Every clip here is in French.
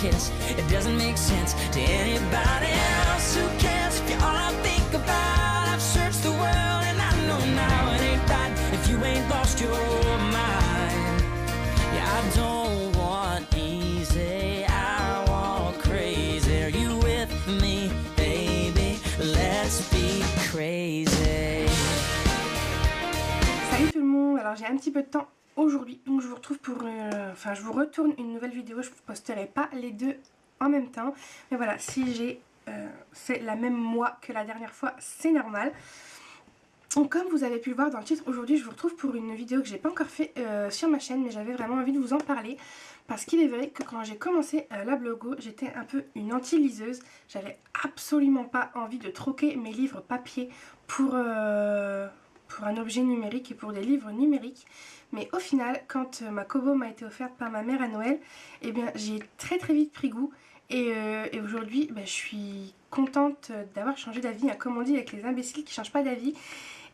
kiss. It doesn't make sense to anybody else. Who cares if you're all I think about? I've searched the world and I know now it ain't right if you ain't lost your mind. Yeah, I don't want easy, I want crazy. Are you with me, baby? Let's be crazy. Salut tout le monde, alors j'ai un petit peu de temps aujourd'hui, donc je vous retrouve pour, je vous retourne une nouvelle vidéo. Je ne posterai pas les deux en même temps, mais voilà, si j'ai, c'est la même moi que la dernière fois, c'est normal. Donc comme vous avez pu le voir dans le titre, aujourd'hui je vous retrouve pour une vidéo que j'ai pas encore fait sur ma chaîne, mais j'avais vraiment envie de vous en parler. Parce qu'il est vrai que quand j'ai commencé la blogo, j'étais un peu une anti-liseuse. J'avais absolument pas envie de troquer mes livres papier pour un objet numérique et pour des livres numériques. Mais au final, quand ma Kobo m'a été offerte par ma mère à Noël, eh bien j'ai très vite pris goût. Et aujourd'hui, je suis contente d'avoir changé d'avis, hein, comme on dit avec les imbéciles qui changent pas d'avis.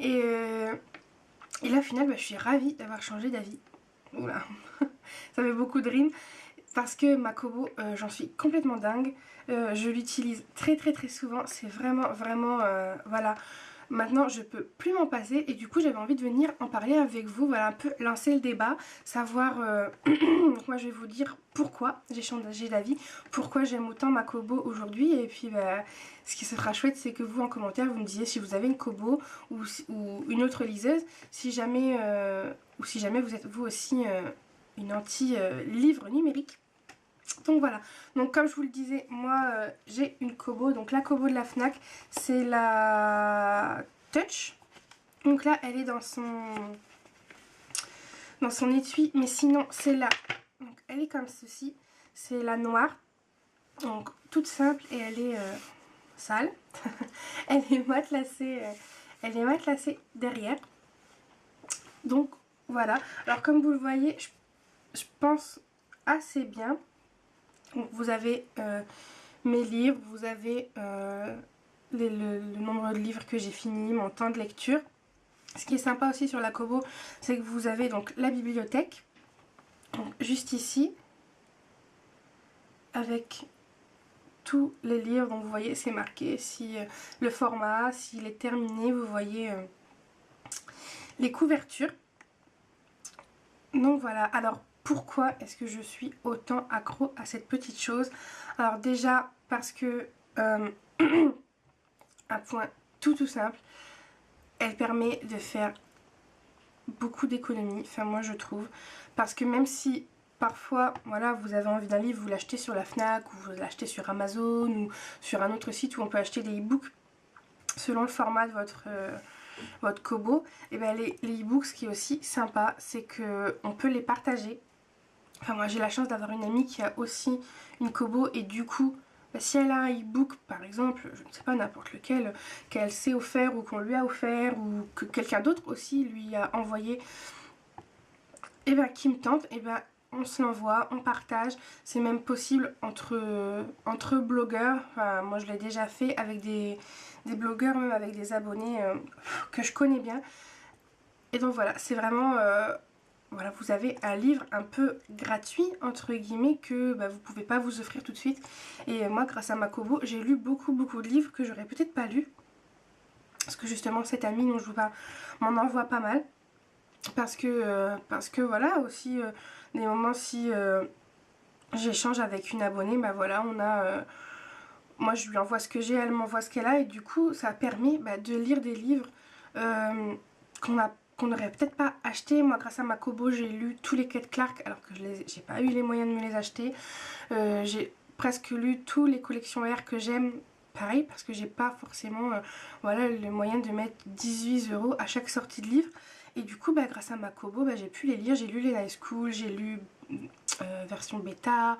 Et là au final, je suis ravie d'avoir changé d'avis. Oula, ça fait beaucoup de rimes. Parce que ma Kobo, j'en suis complètement dingue. Je l'utilise très souvent. C'est vraiment, voilà. Maintenant, je peux plus m'en passer et du coup, j'avais envie de venir en parler avec vous. Voilà, un peu lancer le débat, savoir... Donc moi, je vais vous dire pourquoi j'ai changé d'avis, pourquoi j'aime autant ma Kobo aujourd'hui. Et puis, ce qui sera chouette, c'est que vous, en commentaire, vous me disiez si vous avez une Kobo ou une autre liseuse, si jamais, ou si jamais vous êtes vous aussi une anti-livre numérique. Donc voilà, donc comme je vous le disais, moi j'ai une Kobo, donc la Kobo de la Fnac, c'est la Touch. Donc là elle est dans son étui, mais sinon c'est là, donc elle est comme ceci, c'est la noire, donc toute simple et elle est sale, elle est matelassée derrière. Donc voilà, alors comme vous le voyez, je pense assez bien. Donc vous avez mes livres, vous avez le nombre de livres que j'ai fini, mon temps de lecture. Ce qui est sympa aussi sur la Kobo, c'est que vous avez donc la bibliothèque, donc juste ici, avec tous les livres. Donc vous voyez, c'est marqué si le format, s'il est terminé, vous voyez les couvertures. Donc voilà, alors pourquoi est-ce que je suis autant accro à cette petite chose? Alors déjà parce que un point tout simple, elle permet de faire beaucoup d'économies, enfin moi je trouve, parce que même si parfois voilà vous avez envie d'un livre, vous l'achetez sur la Fnac ou vous l'achetez sur Amazon ou sur un autre site où on peut acheter des e-books selon le format de votre Kobo, et bien les e-books, ce qui est aussi sympa, c'est que on peut les partager. Enfin moi j'ai la chance d'avoir une amie qui a aussi une Kobo et du coup si elle a un e-book par exemple, je ne sais pas n'importe lequel, qu'elle s'est offert ou qu'on lui a offert ou que quelqu'un d'autre aussi lui a envoyé, et bien qui me tente, et bien on se l'envoie, on partage. C'est même possible entre blogueurs. Enfin, moi je l'ai déjà fait avec des blogueurs, même avec des abonnés que je connais bien. Et donc voilà, c'est vraiment... voilà, vous avez un livre un peu gratuit, entre guillemets, que vous pouvez pas vous offrir tout de suite. Et moi, grâce à ma Kobo, j'ai lu beaucoup de livres que j'aurais peut-être pas lus. Parce que justement, cette amie dont je vous parle m'en envoie pas mal. Parce que voilà, aussi, des moments si j'échange avec une abonnée, voilà, on a... moi, je lui envoie ce que j'ai, elle m'envoie ce qu'elle a. Et du coup, ça a permis de lire des livres qu'on n'aurait peut-être pas acheté. Moi grâce à ma Kobo j'ai lu tous les quais de Clark alors que j'ai pas eu les moyens de me les acheter. J'ai presque lu tous les collections R que j'aime, pareil parce que j'ai pas forcément voilà, les moyens de mettre 18 € à chaque sortie de livre. Et du coup grâce à ma Kobo j'ai pu les lire. J'ai lu les High School, j'ai lu version bêta,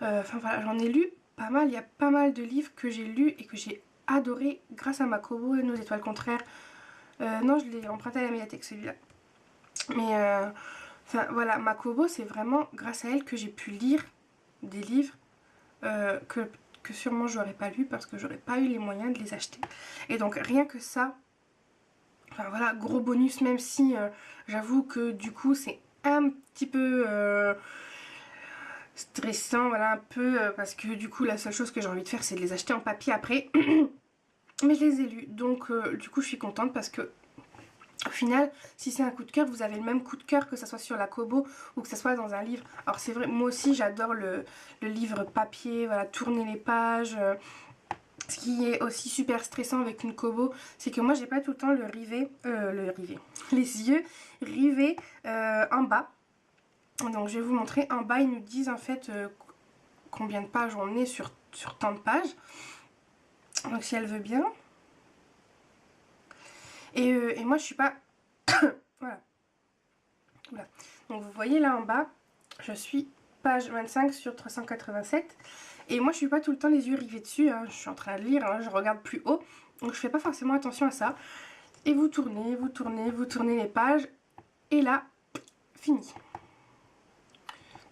enfin voilà, j'en ai lu pas mal. Il y a pas mal de livres que j'ai lus et que j'ai adoré grâce à ma Kobo. Nos étoiles contraires, non, je l'ai emprunté à la médiathèque celui-là. Mais enfin voilà, ma Kobo, c'est vraiment grâce à elle que j'ai pu lire des livres que sûrement j'aurais pas lu parce que j'aurais pas eu les moyens de les acheter. Et donc rien que ça, enfin voilà, gros bonus, même si j'avoue que du coup c'est un petit peu stressant, voilà, un peu, parce que du coup la seule chose que j'ai envie de faire c'est de les acheter en papier après. Mais je les ai lus, donc du coup je suis contente parce que au final, si c'est un coup de cœur, vous avez le même coup de cœur que ce soit sur la Kobo ou que ce soit dans un livre. Alors c'est vrai, moi aussi j'adore le livre papier, voilà, tourner les pages. Ce qui est aussi super stressant avec une Kobo, c'est que moi j'ai pas tout le temps les yeux rivés en bas. Donc je vais vous montrer, en bas ils nous disent en fait combien de pages on est sur tant de pages. Donc si elle veut bien. Et moi je suis pas... voilà. Oula. Donc vous voyez là en bas, je suis page 25 sur 387. Et moi je suis pas tout le temps les yeux rivés dessus, hein. Je suis en train de lire, hein, je regarde plus haut. Donc je fais pas forcément attention à ça. Et vous tournez, vous tournez, vous tournez les pages. Et là, fini.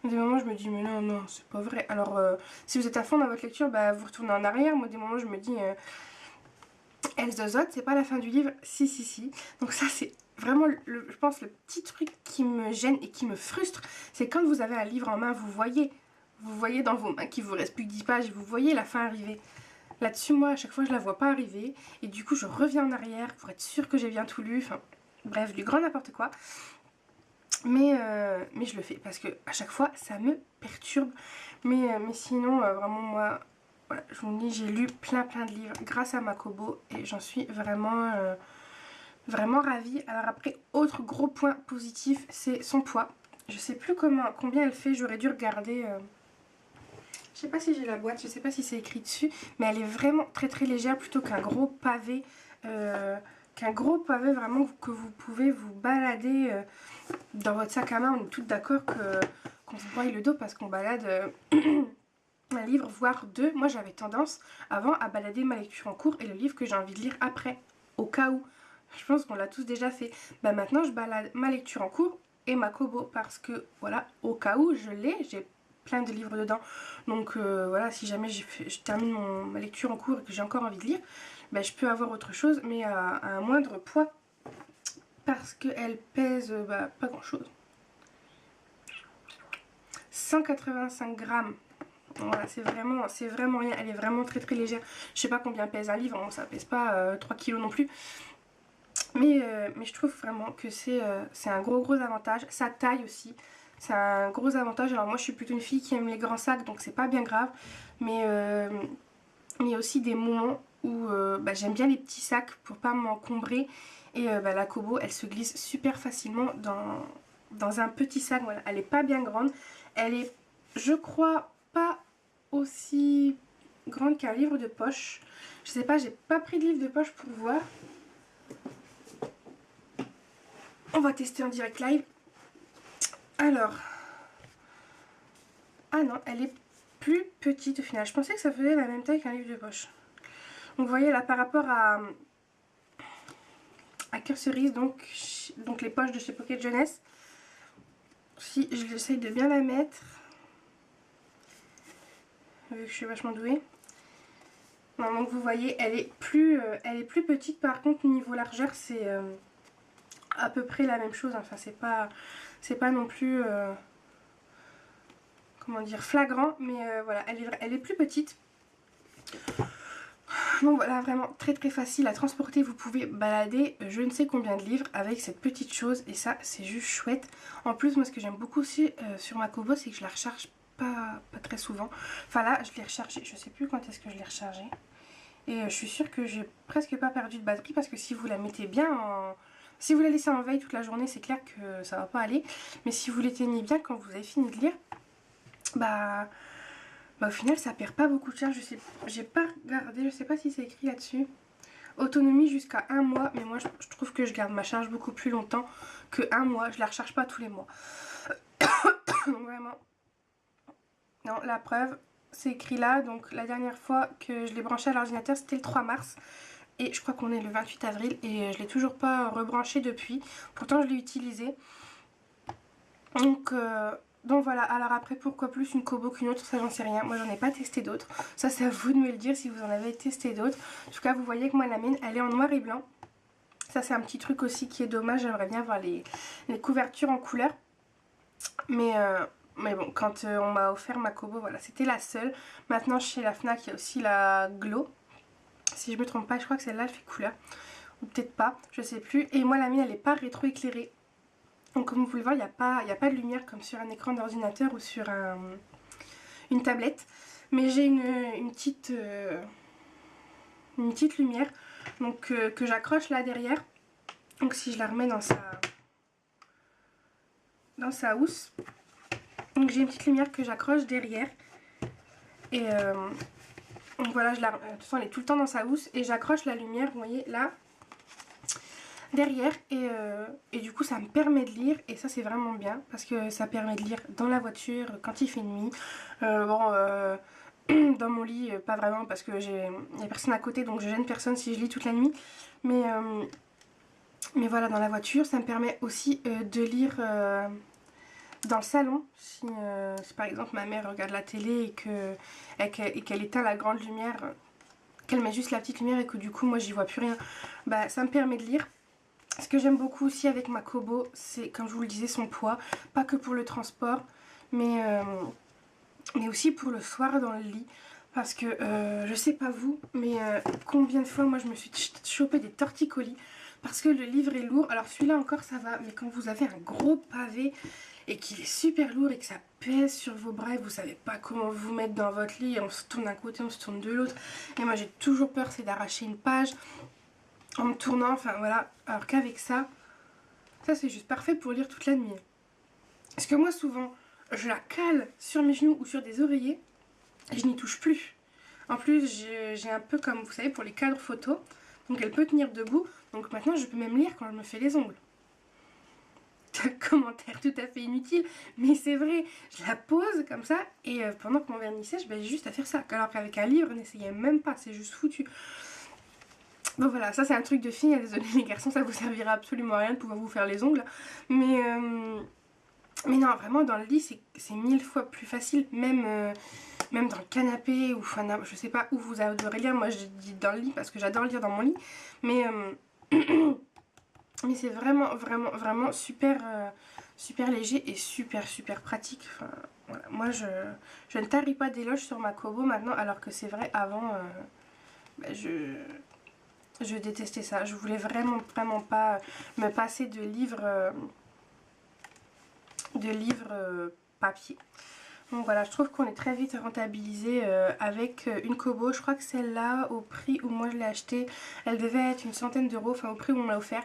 Des moments je me dis mais non, non, c'est pas vrai. Alors si vous êtes à fond dans votre lecture, bah, vous retournez en arrière. Moi des moments je me dis... elle zozote, c'est pas la fin du livre, si si si. Donc ça c'est vraiment, je pense, le petit truc qui me gêne et qui me frustre, c'est quand vous avez un livre en main, vous voyez dans vos mains qu'il vous reste plus que 10 pages et vous voyez la fin arriver. Là-dessus, moi, à chaque fois, je la vois pas arriver et du coup, je reviens en arrière pour être sûre que j'ai bien tout lu. Enfin, bref, du grand n'importe quoi. Mais je le fais parce que à chaque fois, ça me perturbe. Mais sinon, vraiment, moi... Voilà, je vous dis, j'ai lu plein de livres grâce à ma Kobo et j'en suis vraiment, vraiment ravie. Alors après, autre gros point positif, c'est son poids. Je sais plus combien elle fait, j'aurais dû regarder. Je sais pas si j'ai la boîte, je sais pas si c'est écrit dessus, mais elle est vraiment très légère plutôt qu'un gros pavé. Vraiment que vous pouvez vous balader dans votre sac à main. On est toutes d'accord qu'on se broye le dos parce qu'on balade... un livre, voire deux. Moi j'avais tendance avant à balader ma lecture en cours et le livre que j'ai envie de lire après, au cas où. Je pense qu'on l'a tous déjà fait. Bah maintenant je balade ma lecture en cours et ma Kobo parce que voilà, au cas où je l'ai, j'ai plein de livres dedans. Donc voilà, si jamais je termine ma lecture en cours et que j'ai encore envie de lire, bah, je peux avoir autre chose mais à un moindre poids parce qu'elle pèse pas grand chose. 185 grammes. Voilà, c'est vraiment rien, elle est vraiment très légère. Je sais pas combien pèse un livre, hein, ça pèse pas 3 kilos non plus. Mais je trouve vraiment que c'est un gros avantage. Sa taille aussi, c'est un gros avantage. Alors moi je suis plutôt une fille qui aime les grands sacs, donc c'est pas bien grave. Mais il y a aussi des moments où j'aime bien les petits sacs pour pas m'encombrer. Et la Kobo, elle se glisse super facilement dans un petit sac. Voilà, elle est pas bien grande. Elle est, je crois, pas aussi grande qu'un livre de poche. Je sais pas, j'ai pas pris de livre de poche pour voir. On va tester en direct live. Alors. Ah non, elle est plus petite au final. Je pensais que ça faisait la même taille qu'un livre de poche. Donc vous voyez là par rapport à Cœur Cerise, donc les poches de chez Pocket Jeunesse. Si j'essaye de bien la mettre. Vu que je suis vachement douée. Non, donc vous voyez, elle est plus petite. Par contre, niveau largeur, c'est à peu près la même chose. Enfin, c'est pas non plus, comment dire, flagrant. Mais voilà, elle est plus petite. Donc voilà, vraiment très facile à transporter. Vous pouvez balader je ne sais combien de livres avec cette petite chose. Et ça, c'est juste chouette. En plus, moi, ce que j'aime beaucoup aussi sur ma Kobo, c'est que je la recharge pas très souvent. Enfin là, je l'ai rechargée. Je sais plus quand est-ce que je l'ai rechargée. Et je suis sûre que j'ai presque pas perdu de batterie parce que si vous la mettez bien en... Si vous la laissez en veille toute la journée, c'est clair que ça va pas aller. Mais si vous l'éteignez bien quand vous avez fini de lire, au final ça perd pas beaucoup de charge. Je sais, j'ai pas regardé, je sais pas si c'est écrit là-dessus. Autonomie jusqu'à 1 mois, mais moi je trouve que je garde ma charge beaucoup plus longtemps que 1 mois. Je la recharge pas tous les mois. Donc vraiment... Non, la preuve, c'est écrit là. Donc la dernière fois que je l'ai branché à l'ordinateur, c'était le 3 mars. Et je crois qu'on est le 28 avril et je l'ai toujours pas rebranché depuis. Pourtant, je l'ai utilisé. Donc voilà. Alors après, pourquoi plus une Kobo qu'une autre, ça j'en sais rien. Moi, j'en ai pas testé d'autres. Ça, c'est à vous de me le dire si vous en avez testé d'autres. En tout cas, vous voyez que moi, la mienne, elle est en noir et blanc. Ça, c'est un petit truc aussi qui est dommage. J'aimerais bien avoir les couvertures en couleur. Mais Mais bon, quand on m'a offert ma Kobo, voilà, c'était la seule. Maintenant, chez la Fnac, il y a aussi la Glow. Si je me trompe pas, je crois que celle-là, elle fait couleur. Ou peut-être pas, je sais plus. Et moi, la mienne, elle n'est pas rétro-éclairée. Donc, comme vous pouvez le voir, il n'y a pas de lumière comme sur un écran d'ordinateur ou sur une tablette. Mais j'ai une petite lumière donc, que j'accroche là derrière. Donc, si je la remets dans sa housse. Donc, j'ai une petite lumière que j'accroche derrière. Et donc voilà, de toute façon elle est tout le temps dans sa housse et j'accroche la lumière, vous voyez là, derrière et du coup ça me permet de lire et ça c'est vraiment bien parce que ça permet de lire dans la voiture quand il fait nuit. Dans mon lit pas vraiment parce que il n'y a personne à côté donc je gêne personne si je lis toute la nuit. Mais voilà, dans la voiture ça me permet aussi de lire dans le salon, si par exemple ma mère regarde la télé et qu'elle éteint la grande lumière, qu'elle met juste la petite lumière et que du coup moi j'y vois plus rien, bah ça me permet de lire. Ce que j'aime beaucoup aussi avec ma Kobo, c'est comme je vous le disais son poids, pas que pour le transport, mais aussi pour le soir dans le lit. Parce que je sais pas vous, mais combien de fois moi je me suis chopé des torticolis parce que le livre est lourd. Alors celui-là encore ça va, mais quand vous avez un gros pavé et qu'il est super lourd et que ça pèse sur vos bras et vous savez pas comment vous mettre dans votre lit, on se tourne d'un côté, on se tourne de l'autre. Et moi j'ai toujours peur, c'est d'arracher une page en me tournant, enfin voilà. Alors qu'avec ça c'est juste parfait pour lire toute la nuit. Parce que moi souvent, je la cale sur mes genoux ou sur des oreillers et je n'y touche plus. En plus j'ai un peu comme vous savez pour les cadres photos, donc elle peut tenir debout. Donc maintenant je peux même lire quand je me fais les ongles. Commentaire tout à fait inutile, mais c'est vrai, je la pose comme ça et pendant que mon vernis sèche, j'ai juste à faire ça. Alors qu'avec un livre, n'essayez même pas, c'est juste foutu. Bon voilà, ça c'est un truc de fille, désolé les garçons, ça vous servira absolument à rien de pouvoir vous faire les ongles. Mais non, vraiment dans le lit, c'est 1000 fois plus facile, même dans le canapé, ou enfin, je sais pas où vous adorez lire, moi je dis dans le lit parce que j'adore lire dans mon lit, mais c'est vraiment super, super léger et super pratique. Enfin, voilà. Moi je ne tarie pas d'éloges sur ma Kobo maintenant, alors que c'est vrai avant je détestais ça. Je voulais vraiment pas me passer de livres papier. Donc voilà, je trouve qu'on est très vite rentabilisé avec une Kobo. Je crois que celle-là, au prix où moi je l'ai achetée, elle devait être une centaine d'euros, enfin au prix où on l'a offert.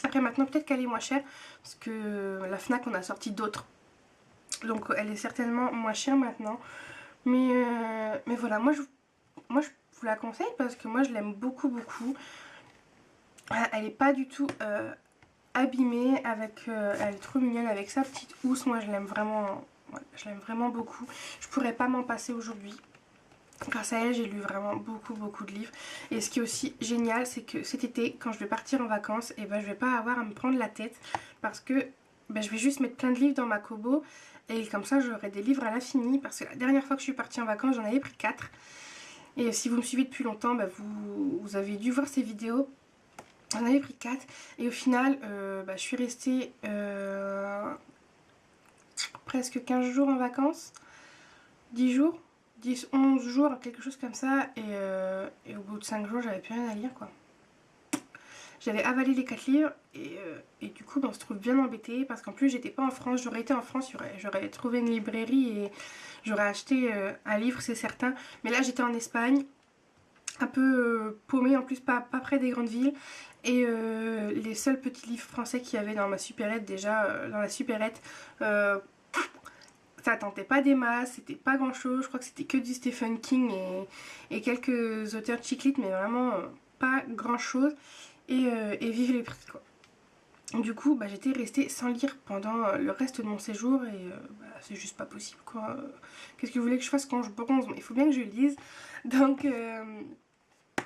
Après maintenant peut-être qu'elle est moins chère parce que la Fnac on a sorti d'autres. Donc elle est certainement moins chère maintenant. Mais voilà, moi je vous la conseille parce que moi je l'aime beaucoup. Elle est pas du tout abîmée, elle est trop mignonne avec sa petite housse. Moi je l'aime vraiment beaucoup. Je pourrais pas m'en passer aujourd'hui. Grâce à elle, j'ai lu vraiment beaucoup de livres. Et ce qui est aussi génial, c'est que cet été, quand je vais partir en vacances, je vais pas avoir à me prendre la tête parce que je vais juste mettre plein de livres dans ma Kobo et comme ça j'aurai des livres à l'infini. Parce que la dernière fois que je suis partie en vacances, j'en avais pris 4. Et si vous me suivez depuis longtemps, vous avez dû voir ces vidéos. J'en avais pris 4 et au final, je suis restée presque 15 jours en vacances, 10 jours. 10, 11 jours, quelque chose comme ça, et au bout de 5 jours, j'avais plus rien à lire, quoi. J'avais avalé les 4 livres, et du coup, on se trouve bien embêté, parce qu'en plus, j'étais pas en France. J'aurais été en France, j'aurais trouvé une librairie, et j'aurais acheté un livre, c'est certain. Mais là, j'étais en Espagne, un peu paumée, en plus, pas près des grandes villes, et les seuls petits livres français qu'il y avait dans ma supérette, déjà, dans la supérette, ça tentait pas des masses, c'était pas grand chose, je crois que c'était que du Stephen King et quelques auteurs chick-lit, mais vraiment pas grand chose, et vive les prix, quoi. Du coup j'étais restée sans lire pendant le reste de mon séjour et c'est juste pas possible, quoi. Qu'est-ce que vous voulez que je fasse quand je bronze? Il faut bien que je lise, donc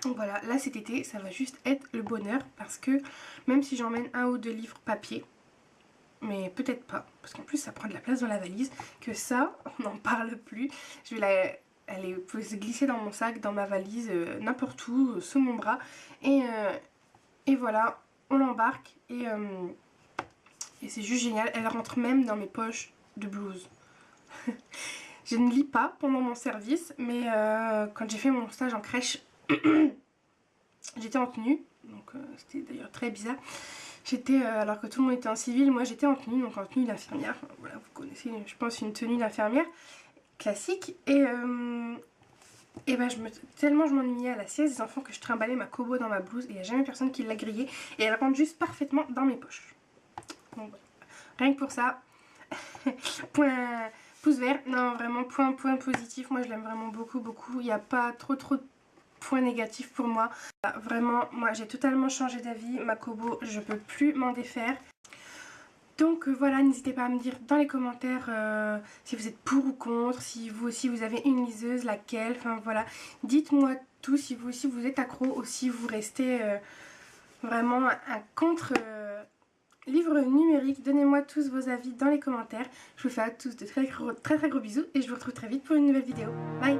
voilà, là cet été ça va juste être le bonheur parce que même si j'emmène 1 ou 2 livres papier, mais peut-être pas, parce qu'en plus ça prend de la place dans la valise, que ça, on n'en parle plus. Je vais elle peut se glisser dans mon sac, dans ma valise, n'importe où, sous mon bras, et voilà, on l'embarque, et c'est juste génial. Elle rentre même dans mes poches de blouse. Je ne lis pas pendant mon service, mais quand j'ai fait mon stage en crèche, j'étais en tenue, donc c'était d'ailleurs très bizarre. J'étais, alors que tout le monde était en civil, moi j'étais en tenue, donc en tenue d'infirmière. Voilà, vous connaissez, je pense, une tenue d'infirmière classique. Et ben tellement je m'ennuyais à la sieste des enfants que je trimballais ma Kobo dans ma blouse et il n'y a jamais personne qui l'a grillée. Et elle rentre juste parfaitement dans mes poches. Donc voilà. Rien que pour ça, point pouce vert. Non, vraiment, point positif. Moi je l'aime vraiment beaucoup. Il n'y a pas trop de points négatifs pour moi. Vraiment, moi j'ai totalement changé d'avis. Ma Kobo, je peux plus m'en défaire. Donc voilà, n'hésitez pas à me dire dans les commentaires si vous êtes pour ou contre, si vous aussi vous avez une liseuse, laquelle, enfin voilà. Dites-moi tout, si vous aussi vous êtes accro ou si vous restez vraiment un contre livre numérique. Donnez-moi tous vos avis dans les commentaires. Je vous fais à tous de très gros bisous et je vous retrouve très vite pour une nouvelle vidéo. Bye!